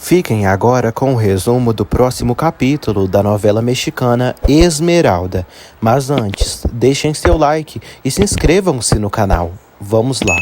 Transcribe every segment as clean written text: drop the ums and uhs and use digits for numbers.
Fiquem agora com o resumo do próximo capítulo da novela mexicana Esmeralda. Mas antes, deixem seu like e se inscrevam-se no canal. Vamos lá!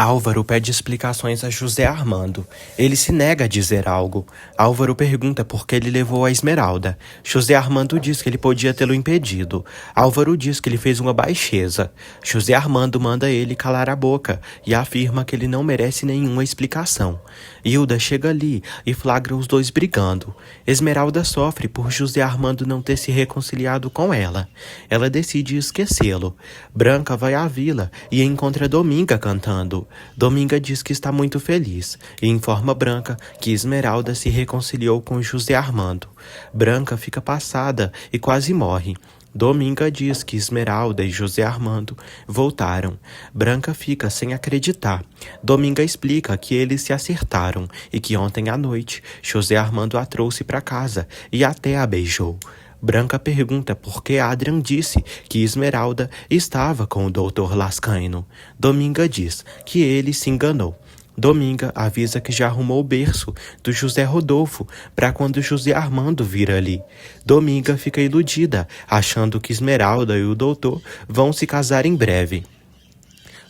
Álvaro pede explicações a José Armando. Ele se nega a dizer algo. Álvaro pergunta por que ele levou a Esmeralda. José Armando diz que ele podia tê-lo impedido. Álvaro diz que ele fez uma baixeza. José Armando manda ele calar a boca e afirma que ele não merece nenhuma explicação. Hilda chega ali e flagra os dois brigando. Esmeralda sofre por José Armando não ter se reconciliado com ela. Ela decide esquecê-lo. Branca vai à vila e encontra Dominga cantando. Dominga diz que está muito feliz e informa Branca que Esmeralda se reconciliou com José Armando. Branca fica passada e quase morre. Dominga diz que Esmeralda e José Armando voltaram. Branca fica sem acreditar. Dominga explica que eles se acertaram e que ontem à noite José Armando a trouxe para casa e até a beijou. Branca pergunta por que Adrian disse que Esmeralda estava com o Dr. Lascaino. Dominga diz que ele se enganou. Dominga avisa que já arrumou o berço do José Rodolfo para quando José Armando vir ali. Dominga fica iludida, achando que Esmeralda e o doutor vão se casar em breve.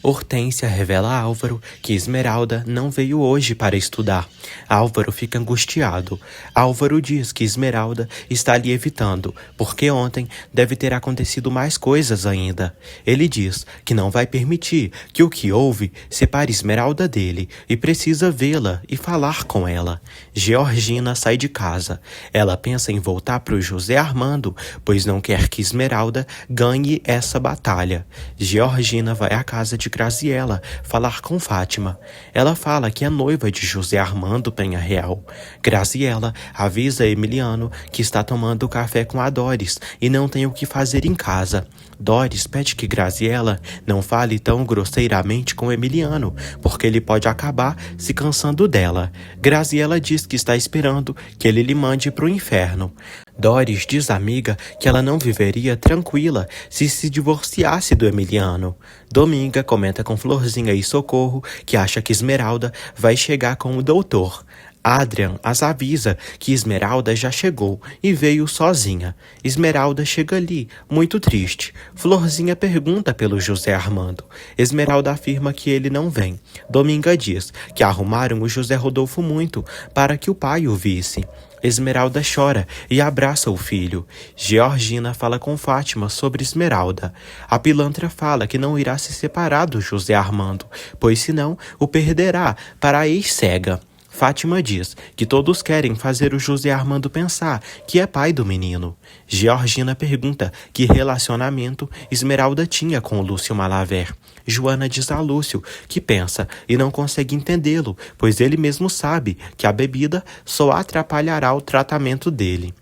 Hortência revela a Álvaro que Esmeralda não veio hoje para estudar. Álvaro fica angustiado. Álvaro diz que Esmeralda está lhe evitando, porque ontem deve ter acontecido mais coisas ainda. Ele diz que não vai permitir que o que houve separe Esmeralda dele e precisa vê-la e falar com ela. Georgina sai de casa. Ela pensa em voltar para o José Armando, pois não quer que Esmeralda ganhe essa batalha. Georgina vai à casa de Graziela falar com Fátima. Ela fala que é noiva de José Armando Penha Real. Graziela avisa Emiliano que está tomando café com a Doris e não tem o que fazer em casa. Doris pede que Graziela não fale tão grosseiramente com Emiliano, porque ele pode acabar se cansando dela. Graziela diz que está esperando que ele lhe mande para o inferno. Doris diz à amiga que ela não viveria tranquila se divorciasse do Emiliano. Dominga comenta com Florzinha e Socorro que acha que Esmeralda vai chegar com o doutor. Adrian as avisa que Esmeralda já chegou e veio sozinha. Esmeralda chega ali, muito triste. Florzinha pergunta pelo José Armando. Esmeralda afirma que ele não vem. Dominga diz que arrumaram o José Rodolfo muito para que o pai o visse. Esmeralda chora e abraça o filho. Georgina fala com Fátima sobre Esmeralda. A pilantra fala que não irá se separar do José Armando, pois senão o perderá para a ex-cega. Fátima diz que todos querem fazer o José Armando pensar que é pai do menino. Georgina pergunta que relacionamento Esmeralda tinha com o Lúcio Malaver. Joana diz a Lúcio que pensa e não consegue entendê-lo, pois ele mesmo sabe que a bebida só atrapalhará o tratamento dele.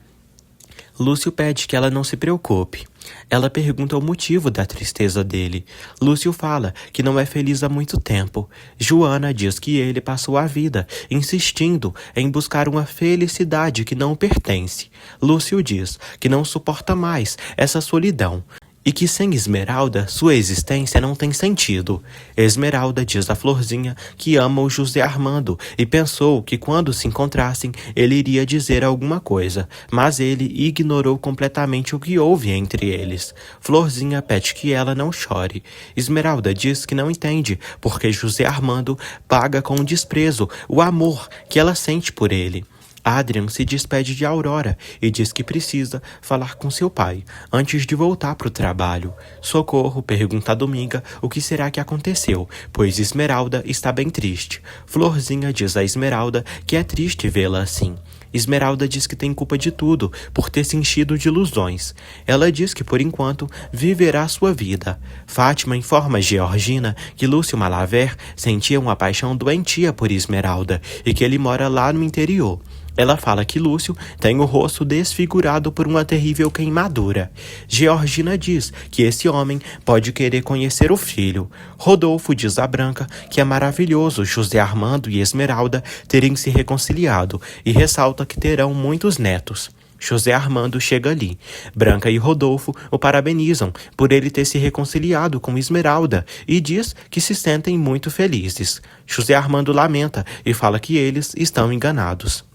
Lúcio pede que ela não se preocupe. Ela pergunta o motivo da tristeza dele. Lúcio fala que não é feliz há muito tempo. Joana diz que ele passou a vida insistindo em buscar uma felicidade que não pertence. Lúcio diz que não suporta mais essa solidão e que sem Esmeralda sua existência não tem sentido. Esmeralda diz a Florzinha que ama o José Armando e pensou que quando se encontrassem ele iria dizer alguma coisa, mas ele ignorou completamente o que houve entre eles. Florzinha pede que ela não chore. Esmeralda diz que não entende porque José Armando paga com desprezo o amor que ela sente por ele. Adrian se despede de Aurora e diz que precisa falar com seu pai antes de voltar para o trabalho. Socorro pergunta a Dominga o que será que aconteceu, pois Esmeralda está bem triste. Florzinha diz a Esmeralda que é triste vê-la assim. Esmeralda diz que tem culpa de tudo por ter se enchido de ilusões. Ela diz que por enquanto viverá sua vida. Fátima informa Georgina que Lúcio Malaver sentia uma paixão doentia por Esmeralda e que ele mora lá no interior. Ela fala que Lúcio tem o rosto desfigurado por uma terrível queimadura. Georgina diz que esse homem pode querer conhecer o filho. Rodolfo diz a Branca que é maravilhoso José Armando e Esmeralda terem se reconciliado e ressalta que terão muitos netos. José Armando chega ali. Branca e Rodolfo o parabenizam por ele ter se reconciliado com Esmeralda e diz que se sentem muito felizes. José Armando lamenta e fala que eles estão enganados.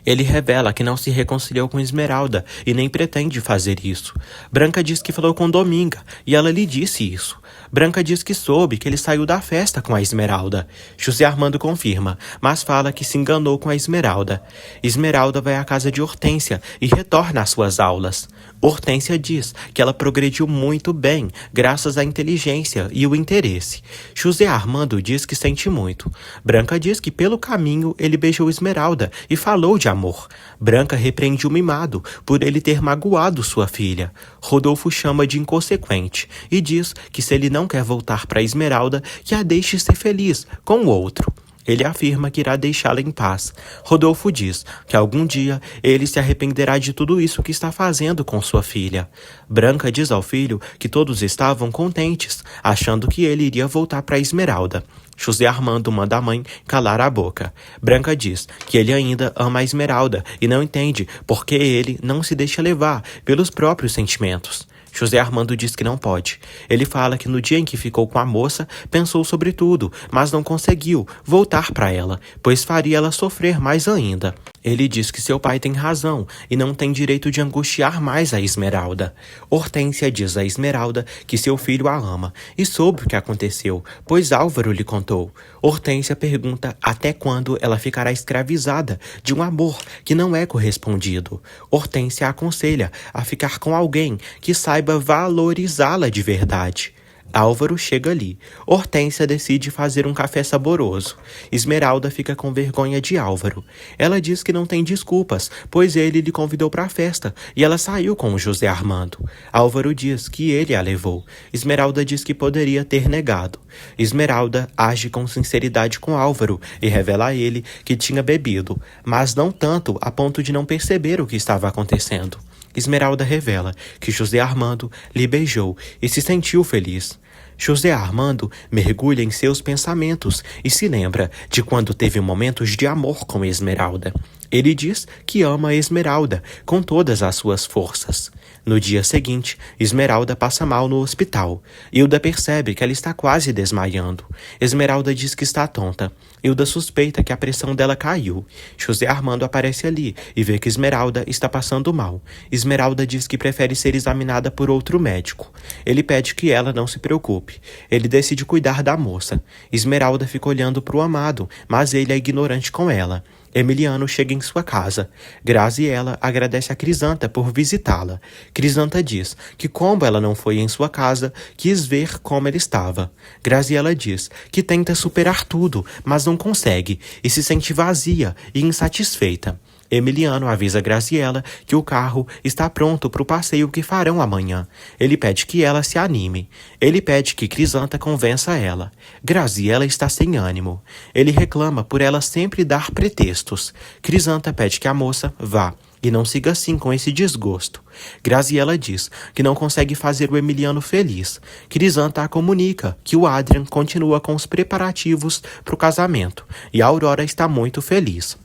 Ele revela que não se reconciliou com Esmeralda e nem pretende fazer isso. Branca diz que falou com Dominga e ela lhe disse isso. Branca diz que soube que ele saiu da festa com a Esmeralda. José Armando confirma, mas fala que se enganou com a Esmeralda. Esmeralda vai à casa de Hortência e retorna às suas aulas. Hortência diz que ela progrediu muito bem, graças à inteligência e o interesse. José Armando diz que sente muito. Branca diz que pelo caminho ele beijou Esmeralda e falou de amor. Branca repreende o mimado por ele ter magoado sua filha. Rodolfo chama de inconsequente e diz que se ele não quer voltar para Esmeralda, que a deixe ser feliz com o outro. Ele afirma que irá deixá-la em paz. Rodolfo diz que algum dia ele se arrependerá de tudo isso que está fazendo com sua filha. Branca diz ao filho que todos estavam contentes, achando que ele iria voltar para Esmeralda. José Armando manda a mãe calar a boca. Branca diz que ele ainda ama a Esmeralda e não entende por que ele não se deixa levar pelos próprios sentimentos. José Armando diz que não pode. Ele fala que no dia em que ficou com a moça, pensou sobre tudo, mas não conseguiu voltar para ela, pois faria ela sofrer mais ainda. Ele diz que seu pai tem razão e não tem direito de angustiar mais a Esmeralda. Hortência diz a Esmeralda que seu filho a ama e soube o que aconteceu, pois Álvaro lhe contou. Hortência pergunta até quando ela ficará escravizada de um amor que não é correspondido. Hortência aconselha a ficar com alguém que saiba valorizá-la de verdade. Álvaro chega ali. Hortência decide fazer um café saboroso. Esmeralda fica com vergonha de Álvaro. Ela diz que não tem desculpas, pois ele lhe convidou para a festa e ela saiu com o José Armando. Álvaro diz que ele a levou. Esmeralda diz que poderia ter negado. Esmeralda age com sinceridade com Álvaro e revela a ele que tinha bebido, mas não tanto a ponto de não perceber o que estava acontecendo. Esmeralda revela que José Armando lhe beijou e se sentiu feliz. José Armando mergulha em seus pensamentos e se lembra de quando teve momentos de amor com Esmeralda. Ele diz que ama Esmeralda com todas as suas forças. No dia seguinte, Esmeralda passa mal no hospital. Hilda percebe que ela está quase desmaiando. Esmeralda diz que está tonta. Hilda suspeita que a pressão dela caiu. José Armando aparece ali e vê que Esmeralda está passando mal. Esmeralda diz que prefere ser examinada por outro médico. Ele pede que ela não se preocupe. Ele decide cuidar da moça. Esmeralda fica olhando para o amado, mas ele é ignorante com ela. Emiliano chega em sua casa. Graziela agradece a Crisanta por visitá-la. Crisanta diz que, como ela não foi em sua casa, quis ver como ela estava. Graziela diz que tenta superar tudo, mas não consegue, e se sente vazia e insatisfeita. Emiliano avisa Graziela que o carro está pronto para o passeio que farão amanhã. Ele pede que ela se anime. Ele pede que Crisanta convença ela. Graziela está sem ânimo. Ele reclama por ela sempre dar pretextos. Crisanta pede que a moça vá e não siga assim com esse desgosto. Graziela diz que não consegue fazer o Emiliano feliz. Crisanta a comunica que o Adrian continua com os preparativos para o casamento e a Aurora está muito feliz.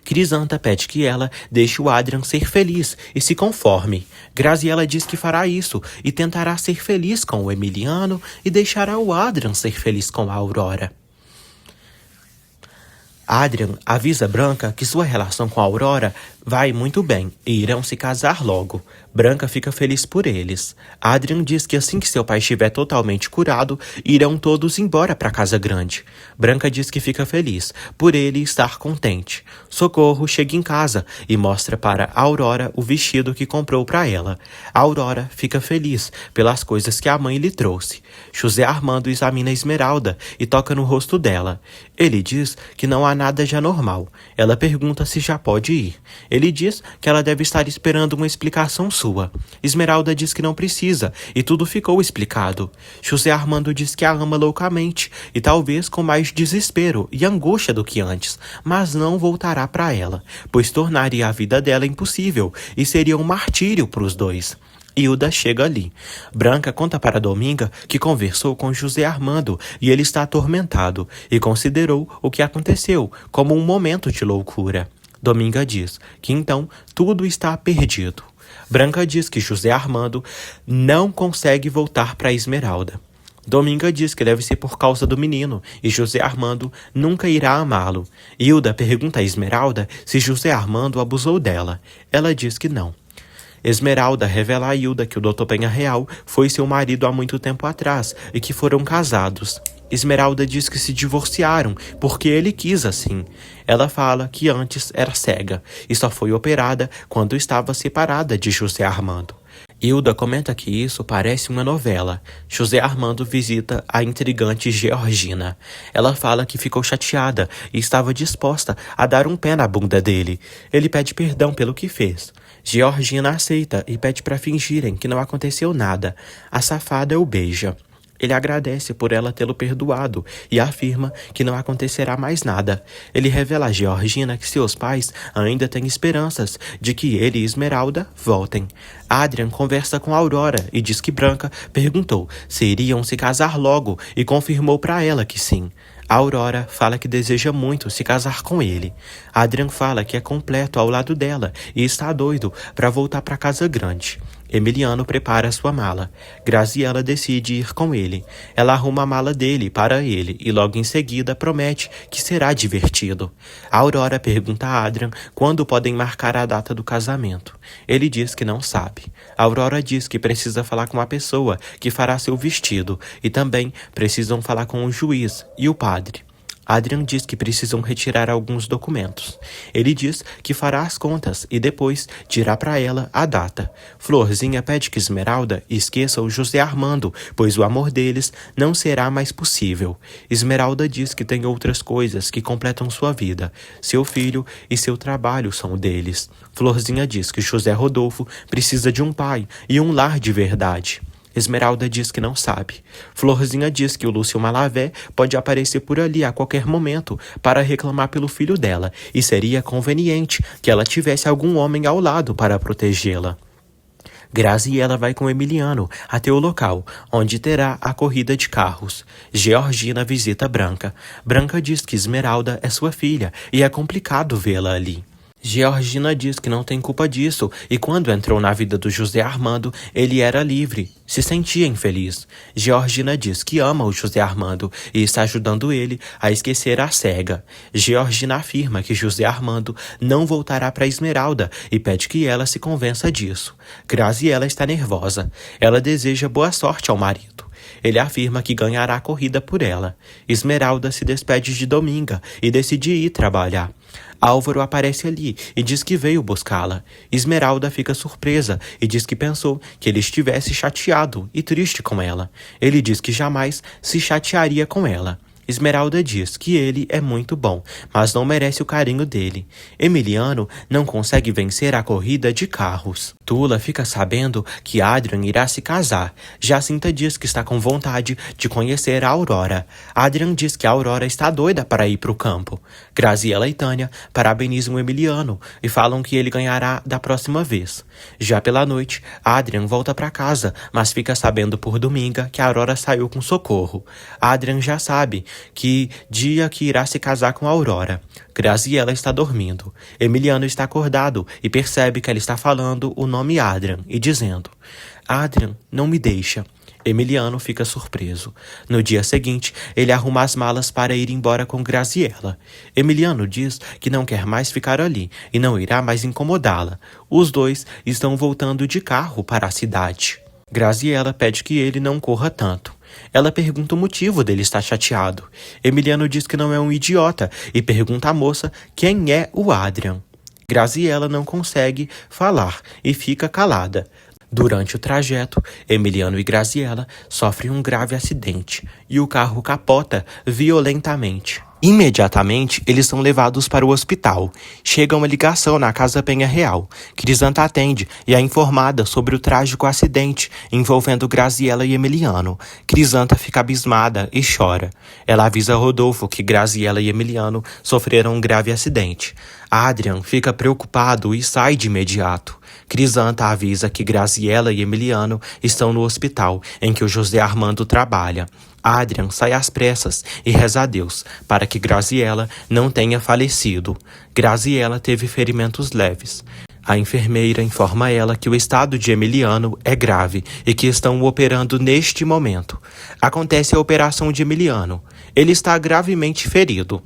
Crisanta pede que ela deixe o Adrian ser feliz e se conforme. Graziela diz que fará isso e tentará ser feliz com o Emiliano e deixará o Adrian ser feliz com a Aurora. Adrian avisa Branca que sua relação com a Aurora vai muito bem e irão se casar logo. Branca fica feliz por eles. Adrian diz que assim que seu pai estiver totalmente curado, irão todos embora para casa grande. Branca diz que fica feliz por ele estar contente. Socorro chega em casa e mostra para Aurora o vestido que comprou para ela. A Aurora fica feliz pelas coisas que a mãe lhe trouxe. José Armando examina Esmeralda e toca no rosto dela. Ele diz que não há nada de anormal. Ela pergunta se já pode ir. Ele diz que ela deve estar esperando uma explicação sua. Esmeralda diz que não precisa e tudo ficou explicado. José Armando diz que a ama loucamente e talvez com mais desespero e angústia do que antes, mas não voltará para ela, pois tornaria a vida dela impossível e seria um martírio para os dois. Hilda chega ali. Branca conta para Dominga que conversou com José Armando e ele está atormentado e considerou o que aconteceu como um momento de loucura. Dominga diz que então tudo está perdido. Branca diz que José Armando não consegue voltar para Esmeralda. Dominga diz que deve ser por causa do menino e José Armando nunca irá amá-lo. Hilda pergunta a Esmeralda se José Armando abusou dela. Ela diz que não. Esmeralda revela a Hilda que o Dr. Penha Real foi seu marido há muito tempo atrás e que foram casados. Esmeralda diz que se divorciaram porque ele quis assim. Ela fala que antes era cega e só foi operada quando estava separada de José Armando. Hilda comenta que isso parece uma novela. José Armando visita a intrigante Georgina. Ela fala que ficou chateada e estava disposta a dar um pé na bunda dele. Ele pede perdão pelo que fez. Georgina aceita e pede para fingirem que não aconteceu nada. A safada o beija. Ele agradece por ela tê-lo perdoado e afirma que não acontecerá mais nada. Ele revela a Georgina que seus pais ainda têm esperanças de que ele e Esmeralda voltem. Adrian conversa com Aurora e diz que Branca perguntou se iriam se casar logo e confirmou para ela que sim. Aurora fala que deseja muito se casar com ele. Adrian fala que é completo ao lado dela e está doido para voltar para casa grande. Emiliano prepara sua mala. Graziella decide ir com ele. Ela arruma a mala dele para ele e logo em seguida promete que será divertido. Aurora pergunta a Adrian quando podem marcar a data do casamento. Ele diz que não sabe. Aurora diz que precisa falar com a pessoa que fará seu vestido e também precisam falar com o juiz e o padre. Adrian diz que precisam retirar alguns documentos. Ele diz que fará as contas e depois dirá para ela a data. Florzinha pede que Esmeralda esqueça o José Armando, pois o amor deles não será mais possível. Esmeralda diz que tem outras coisas que completam sua vida. Seu filho e seu trabalho são deles. Florzinha diz que José Rodolfo precisa de um pai e um lar de verdade. Esmeralda diz que não sabe. Florzinha diz que o Lúcio Malavé pode aparecer por ali a qualquer momento para reclamar pelo filho dela e seria conveniente que ela tivesse algum homem ao lado para protegê-la. Graziella vai com Emiliano até o local, onde terá a corrida de carros. Georgina visita Branca. Branca diz que Esmeralda é sua filha e é complicado vê-la ali. Georgina diz que não tem culpa disso e quando entrou na vida do José Armando, ele era livre, se sentia infeliz. Georgina diz que ama o José Armando e está ajudando ele a esquecer a cega. Georgina afirma que José Armando não voltará para Esmeralda e pede que ela se convença disso. Graziella está nervosa. Ela deseja boa sorte ao marido. Ele afirma que ganhará a corrida por ela. Esmeralda se despede de Dominga e decide ir trabalhar. Álvaro aparece ali e diz que veio buscá-la. Esmeralda fica surpresa e diz que pensou que ele estivesse chateado e triste com ela. Ele diz que jamais se chatearia com ela. Esmeralda diz que ele é muito bom, mas não merece o carinho dele. Emiliano não consegue vencer a corrida de carros. Tula fica sabendo que Adrian irá se casar. Jacinta diz que está com vontade de conhecer a Aurora. Adrian diz que a Aurora está doida para ir para o campo. Graziella e Tânia parabenizam Emiliano e falam que ele ganhará da próxima vez. Já pela noite, Adrian volta para casa, mas fica sabendo por Dominga que a Aurora saiu com Socorro. Adrian já sabe que dia que irá se casar com a Aurora. Graziella está dormindo. Emiliano está acordado e percebe que ela está falando o nome Adrian e dizendo: Adrian, não me deixa. Emiliano fica surpreso. No dia seguinte, ele arruma as malas para ir embora com Graziella. Emiliano diz que não quer mais ficar ali e não irá mais incomodá-la. Os dois estão voltando de carro para a cidade. Graziella pede que ele não corra tanto. Ela pergunta o motivo dele estar chateado. Emiliano diz que não é um idiota e pergunta à moça quem é o Adrian. Graziella não consegue falar e fica calada. Durante o trajeto, Emiliano e Graziella sofrem um grave acidente e o carro capota violentamente. Imediatamente, eles são levados para o hospital. Chega uma ligação na Casa Penha Real. Crisanta atende e é informada sobre o trágico acidente envolvendo Graziella e Emiliano. Crisanta fica abismada e chora. Ela avisa Rodolfo que Graziella e Emiliano sofreram um grave acidente. Adrian fica preocupado e sai de imediato. Crisanta avisa que Graziella e Emiliano estão no hospital em que o José Armando trabalha. Adrian sai às pressas e reza a Deus para que Graziella não tenha falecido. Graziella teve ferimentos leves. A enfermeira informa ela que o estado de Emiliano é grave e que estão o operando neste momento. Acontece a operação de Emiliano. Ele está gravemente ferido.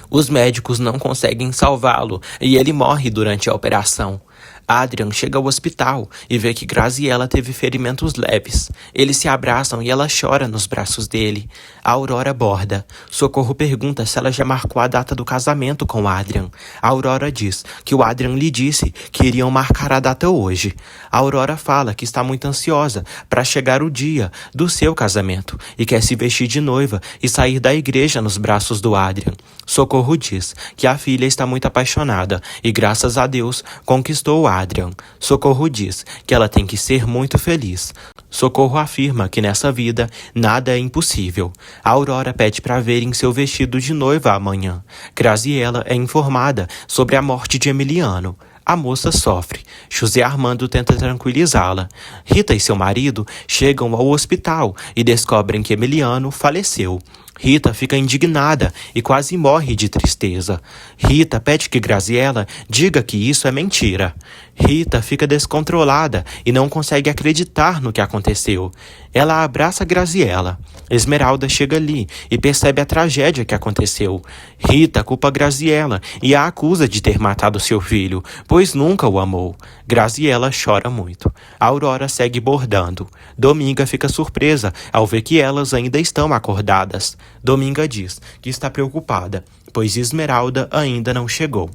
Os médicos não conseguem salvá-lo e ele morre durante a operação. Adrian chega ao hospital e vê que Graziella teve ferimentos leves. Eles se abraçam e ela chora nos braços dele. A Aurora aborda. Socorro pergunta se ela já marcou a data do casamento com Adrian. A Aurora diz que o Adrian lhe disse que iriam marcar a data hoje. A Aurora fala que está muito ansiosa para chegar o dia do seu casamento e quer se vestir de noiva e sair da igreja nos braços do Adrian. Socorro diz que a filha está muito apaixonada e, graças a Deus, conquistou Adrian. Socorro diz que ela tem que ser muito feliz. Socorro afirma que nessa vida nada é impossível. A Aurora pede para verem seu vestido de noiva amanhã. Graziella é informada sobre a morte de Emiliano. A moça sofre. José Armando tenta tranquilizá-la. Rita e seu marido chegam ao hospital e descobrem que Emiliano faleceu. Rita fica indignada e quase morre de tristeza. Rita pede que Graziella diga que isso é mentira. Rita fica descontrolada e não consegue acreditar no que aconteceu. Ela abraça Graziella. Esmeralda chega ali e percebe a tragédia que aconteceu. Rita culpa Graziella e a acusa de ter matado seu filho, pois nunca o amou. Graziella chora muito. A Aurora segue bordando. Dominga fica surpresa ao ver que elas ainda estão acordadas. Dominga diz que está preocupada, pois Esmeralda ainda não chegou.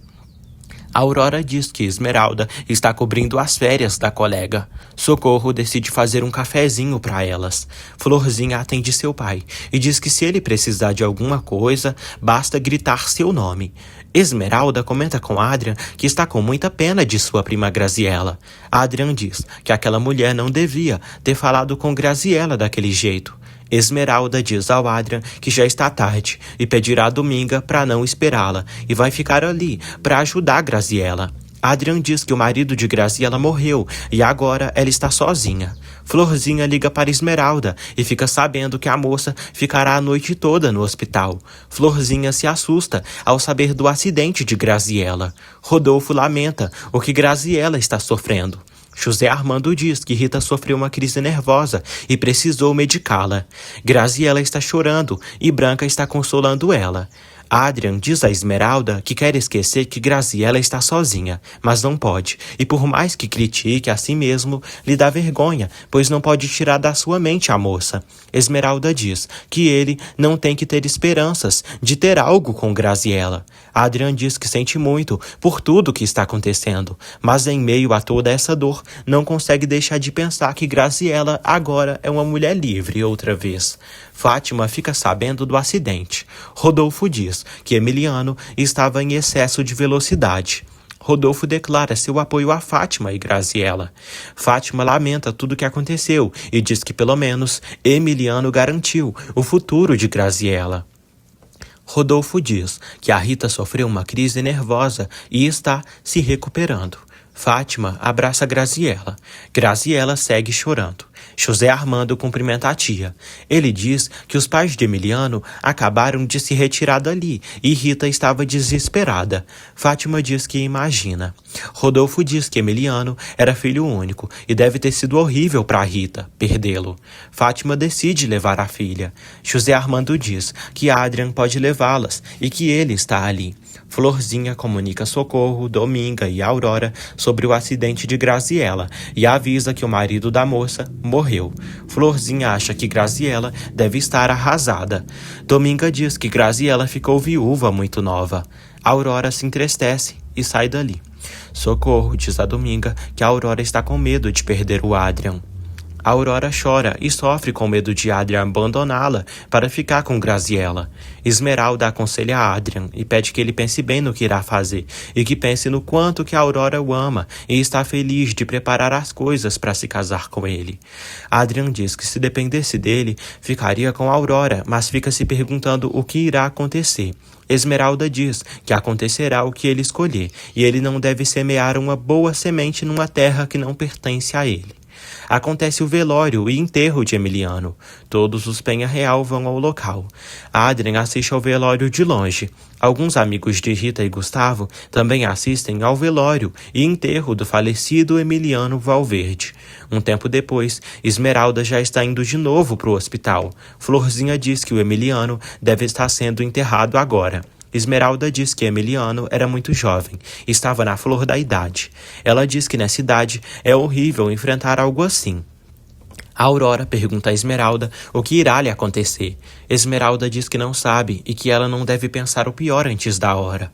A Aurora diz que Esmeralda está cobrindo as férias da colega. Socorro decide fazer um cafezinho para elas. Florzinha atende seu pai e diz que se ele precisar de alguma coisa, basta gritar seu nome. Esmeralda comenta com Adrian que está com muita pena de sua prima Graziella. Adrian diz que aquela mulher não devia ter falado com Graziella daquele jeito. Esmeralda diz ao Adrian que já está tarde e pedirá a Dominga para não esperá-la e vai ficar ali para ajudar Graziella. Adrian diz que o marido de Graziella morreu e agora ela está sozinha. Florzinha liga para Esmeralda e fica sabendo que a moça ficará a noite toda no hospital. Florzinha se assusta ao saber do acidente de Graziella. Rodolfo lamenta o que Graziella está sofrendo. José Armando diz que Rita sofreu uma crise nervosa e precisou medicá-la. Graziella está chorando e Branca está consolando ela. Adrian diz a Esmeralda que quer esquecer que Graziella está sozinha, mas não pode, e por mais que critique a si mesmo, lhe dá vergonha, pois não pode tirar da sua mente a moça. Esmeralda diz que ele não tem que ter esperanças de ter algo com Graziella. Adrian diz que sente muito por tudo que está acontecendo, mas em meio a toda essa dor, não consegue deixar de pensar que Graziella agora é uma mulher livre outra vez. Fátima fica sabendo do acidente. Rodolfo diz que Emiliano estava em excesso de velocidade. Rodolfo declara seu apoio a Fátima e Graziella. Fátima lamenta tudo o que aconteceu e diz que pelo menos Emiliano garantiu o futuro de Graziella. Rodolfo diz que a Rita sofreu uma crise nervosa e está se recuperando. Fátima abraça Graziella. Graziella segue chorando. José Armando cumprimenta a tia. Ele diz que os pais de Emiliano acabaram de se retirar dali e Rita estava desesperada. Fátima diz que imagina. Rodolfo diz que Emiliano era filho único e deve ter sido horrível para Rita perdê-lo. Fátima decide levar a filha. José Armando diz que Adrian pode levá-las e que ele está ali. Florzinha comunica Socorro, Dominga e Aurora sobre o acidente de Graziella e avisa que o marido da moça morreu. Florzinha acha que Graziella deve estar arrasada. Dominga diz que Graziella ficou viúva muito nova. Aurora se entristece e sai dali. Socorro diz a Dominga que a Aurora está com medo de perder o Adrian. A Aurora chora e sofre com medo de Adrian abandoná-la para ficar com Graziella. Esmeralda aconselha a Adrian e pede que ele pense bem no que irá fazer e que pense no quanto que a Aurora o ama e está feliz de preparar as coisas para se casar com ele. Adrian diz que se dependesse dele, ficaria com a Aurora, mas fica se perguntando o que irá acontecer. Esmeralda diz que acontecerá o que ele escolher e ele não deve semear uma boa semente numa terra que não pertence a ele. acontece o velório e enterro de Emiliano. Todos os Penha Real vão ao local. Adrien assiste ao velório de longe. Alguns amigos de Rita e Gustavo também assistem ao velório e enterro do falecido Emiliano Valverde. Um tempo depois, Esmeralda já está indo de novo para o hospital. Florzinha diz que o Emiliano deve estar sendo enterrado agora. Esmeralda diz que Emiliano era muito jovem, estava na flor da idade. Ela diz que nessa idade é horrível enfrentar algo assim. A Aurora pergunta a Esmeralda o que irá lhe acontecer. Esmeralda diz que não sabe e que ela não deve pensar o pior antes da hora.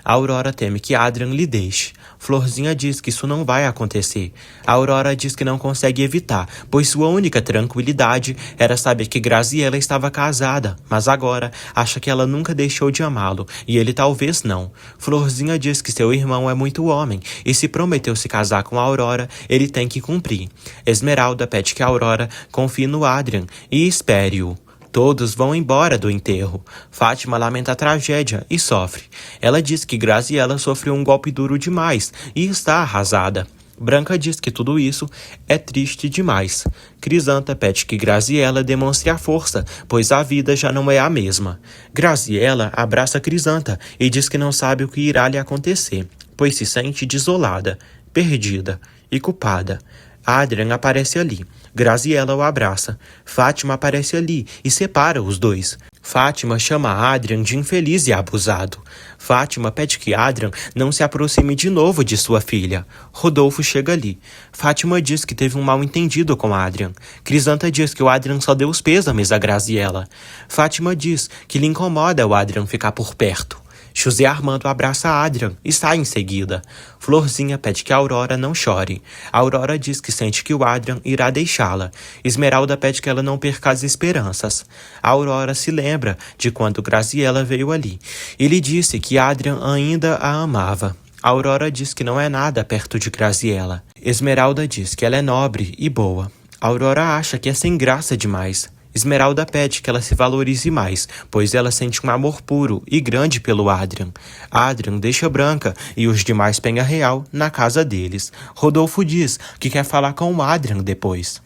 A Aurora teme que Adrien lhe deixe. Florzinha diz que isso não vai acontecer. A Aurora diz que não consegue evitar, pois sua única tranquilidade era saber que Graziella estava casada, mas agora acha que ela nunca deixou de amá-lo, e ele talvez não. Florzinha diz que seu irmão é muito homem, e se prometeu se casar com a Aurora, ele tem que cumprir. Esmeralda pede que a Aurora confie no Adrien e espere-o. Todos vão embora do enterro. Fátima lamenta a tragédia e sofre. Ela diz que Graziella sofreu um golpe duro demais e está arrasada. Branca diz que tudo isso é triste demais. Crisanta pede que Graziella demonstre a força, pois a vida já não é a mesma. Graziella abraça Crisanta e diz que não sabe o que irá lhe acontecer, pois se sente desolada, perdida e culpada. Adrien aparece ali. Graziella o abraça. Fátima aparece ali e separa os dois. Fátima chama Adrien de infeliz e abusado. Fátima pede que Adrien não se aproxime de novo de sua filha. Rodolfo chega ali. Fátima diz que teve um mal-entendido com Adrien. Crisanta diz que o Adrien só deu os pêsames a Graziella. Fátima diz que lhe incomoda o Adrien ficar por perto. José Armando abraça Adrien e sai em seguida. Florzinha pede que a Aurora não chore. A Aurora diz que sente que o Adrien irá deixá-la. Esmeralda pede que ela não perca as esperanças. A Aurora se lembra de quando Graziella veio ali e lhe disse que Adrien ainda a amava. A Aurora diz que não é nada perto de Graziella. Esmeralda diz que ela é nobre e boa. A Aurora acha que é sem graça demais. Esmeralda pede que ela se valorize mais, pois ela sente um amor puro e grande pelo Adrien. Adrien deixa Branca e os demais Penha Real na casa deles. Rodolfo diz que quer falar com o Adrien depois.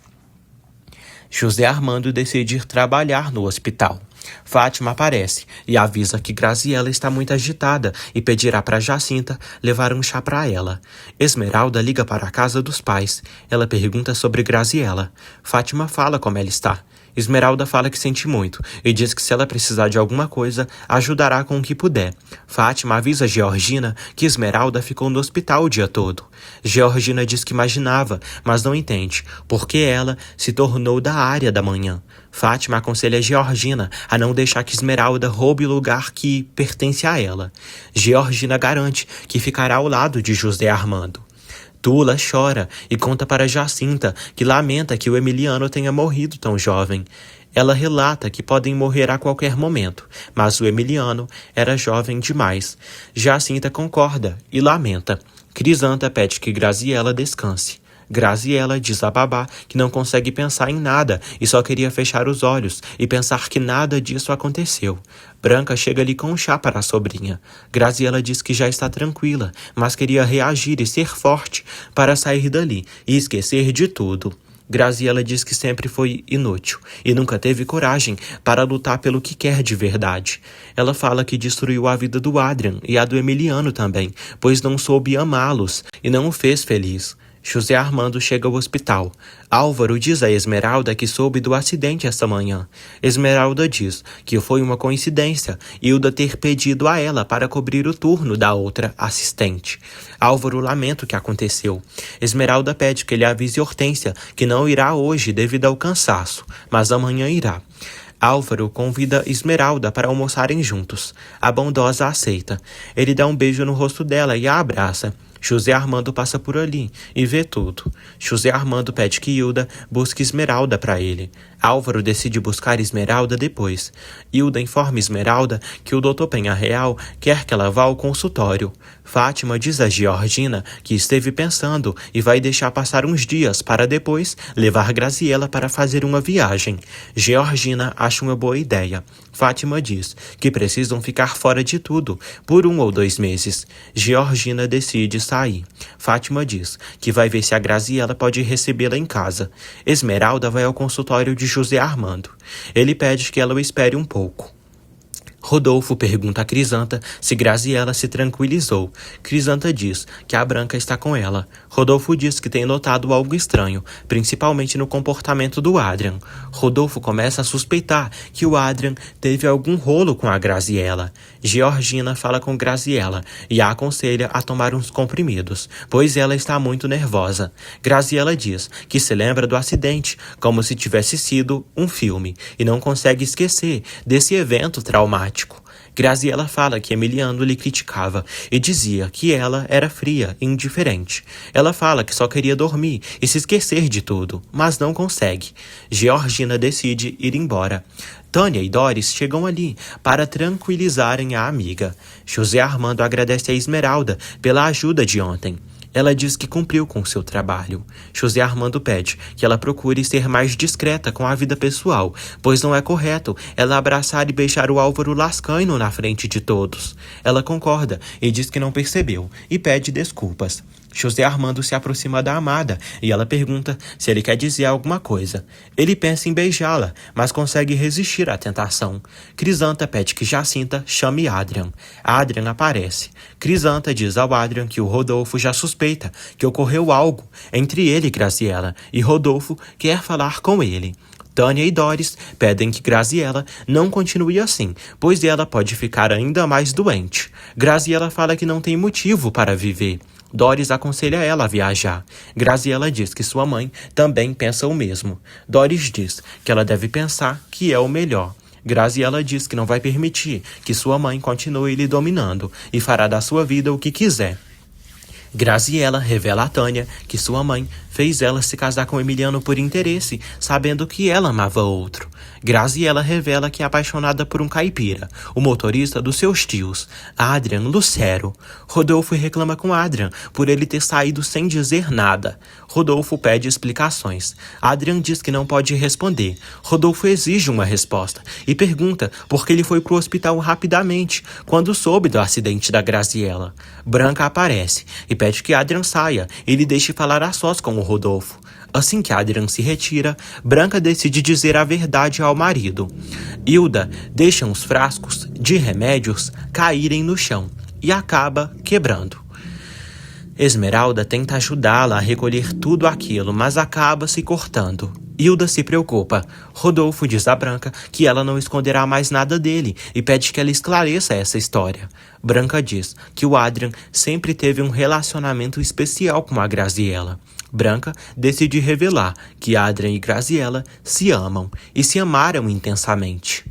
José Armando decide ir trabalhar no hospital. Fátima aparece e avisa que Graziella está muito agitada e pedirá para Jacinta levar um chá para ela. Esmeralda liga para a casa dos pais. Ela pergunta sobre Graziella. Fátima fala como ela está. Esmeralda fala que sente muito e diz que se ela precisar de alguma coisa, ajudará com o que puder. Fátima avisa Georgina que Esmeralda ficou no hospital o dia todo. Georgina diz que imaginava, mas não entende, porque ela se tornou da área da manhã. Fátima aconselha Georgina a não deixar que Esmeralda roube o lugar que pertence a ela. Georgina garante que ficará ao lado de José Armando. Tula chora e conta para Jacinta que lamenta que o Emiliano tenha morrido tão jovem. Ela relata que podem morrer a qualquer momento, mas o Emiliano era jovem demais. Jacinta concorda e lamenta. Crisanta pede que Graziella descanse. Graziella diz a babá que não consegue pensar em nada e só queria fechar os olhos e pensar que nada disso aconteceu. Branca chega ali com um chá para a sobrinha. Graziella diz que já está tranquila, mas queria reagir e ser forte para sair dali e esquecer de tudo. Graziella diz que sempre foi inútil e nunca teve coragem para lutar pelo que quer de verdade. Ela fala que destruiu a vida do Adrien e a do Emiliano também, pois não soube amá-los e não o fez feliz. José Armando chega ao hospital. Álvaro diz a Esmeralda que soube do acidente esta manhã. Esmeralda diz que foi uma coincidência Hilda ter pedido a ela para cobrir o turno da outra assistente. Álvaro lamenta o que aconteceu. Esmeralda pede que ele avise Hortência que não irá hoje devido ao cansaço, mas amanhã irá. Álvaro convida Esmeralda para almoçarem juntos. A bondosa aceita. Ele dá um beijo no rosto dela e a abraça. José Armando passa por ali e vê tudo. José Armando pede que Hilda busque Esmeralda para ele. Álvaro decide buscar Esmeralda depois. Hilda informa Esmeralda que o Dr. Penha Real quer que ela vá ao consultório. Fátima diz a Georgina que esteve pensando e vai deixar passar uns dias para depois levar Graziella para fazer uma viagem. Georgina acha uma boa ideia. Fátima diz que precisam ficar fora de tudo por 1 ou 2 meses. Georgina decide sair. Fátima diz que vai ver se a Graziella pode recebê-la em casa. Esmeralda vai ao consultório de José Armando. Ele pede que ela o espere um pouco. Rodolfo pergunta a Crisanta se Graziella se tranquilizou. Crisanta diz que a Branca está com ela. Rodolfo diz que tem notado algo estranho, principalmente no comportamento do Adrian. Rodolfo começa a suspeitar que o Adrian teve algum rolo com a Graziella. Georgina fala com Graziella e a aconselha a tomar uns comprimidos, pois ela está muito nervosa. Graziella diz que se lembra do acidente, como se tivesse sido um filme, e não consegue esquecer desse evento traumático. Graziella fala que Emiliano lhe criticava e dizia que ela era fria e indiferente. Ela fala que só queria dormir e se esquecer de tudo, mas não consegue. Georgina decide ir embora. Tânia e Doris chegam ali para tranquilizarem a amiga. José Armando agradece a Esmeralda pela ajuda de ontem. Ela diz que cumpriu com seu trabalho. José Armando pede que ela procure ser mais discreta com a vida pessoal, pois não é correto ela abraçar e beijar o Álvaro Lascaino na frente de todos. Ela concorda e diz que não percebeu e pede desculpas. José Armando se aproxima da amada e ela pergunta se ele quer dizer alguma coisa. Ele pensa em beijá-la, mas consegue resistir à tentação. Crisanta pede que Jacinta chame Adrian. Adrian aparece. Crisanta diz ao Adrian que o Rodolfo já suspeita que ocorreu algo entre ele e Graziella, e Rodolfo quer falar com ele. Tânia e Doris pedem que Graziella não continue assim, pois ela pode ficar ainda mais doente. Graziella fala que não tem motivo para viver. Doris aconselha ela a viajar. Graziella diz que sua mãe também pensa o mesmo. Doris diz que ela deve pensar que é o melhor. Graziella diz que não vai permitir que sua mãe continue lhe dominando e fará da sua vida o que quiser. Graziella revela a Tânia que sua mãe fez ela se casar com Emiliano por interesse, sabendo que ela amava outro. Graziella revela que é apaixonada por um caipira, o motorista dos seus tios, Adrian Lucero. Rodolfo reclama com Adrian por ele ter saído sem dizer nada. Rodolfo pede explicações. Adrian diz que não pode responder. Rodolfo exige uma resposta e pergunta por que ele foi para o hospital rapidamente, quando soube do acidente da Graziella. Branca aparece e pede que Adrian saia e lhe deixe falar a sós com o Rodolfo. Assim que Adrian se retira, Branca decide dizer a verdade ao marido. Hilda deixa uns frascos de remédios caírem no chão e acaba quebrando. Esmeralda tenta ajudá-la a recolher tudo aquilo, mas acaba se cortando. Hilda se preocupa. Rodolfo diz a Branca que ela não esconderá mais nada dele e pede que ela esclareça essa história. Branca diz que o Adrian sempre teve um relacionamento especial com a Graziella. Branca decide revelar que Adrian e Graziella se amam e se amaram intensamente.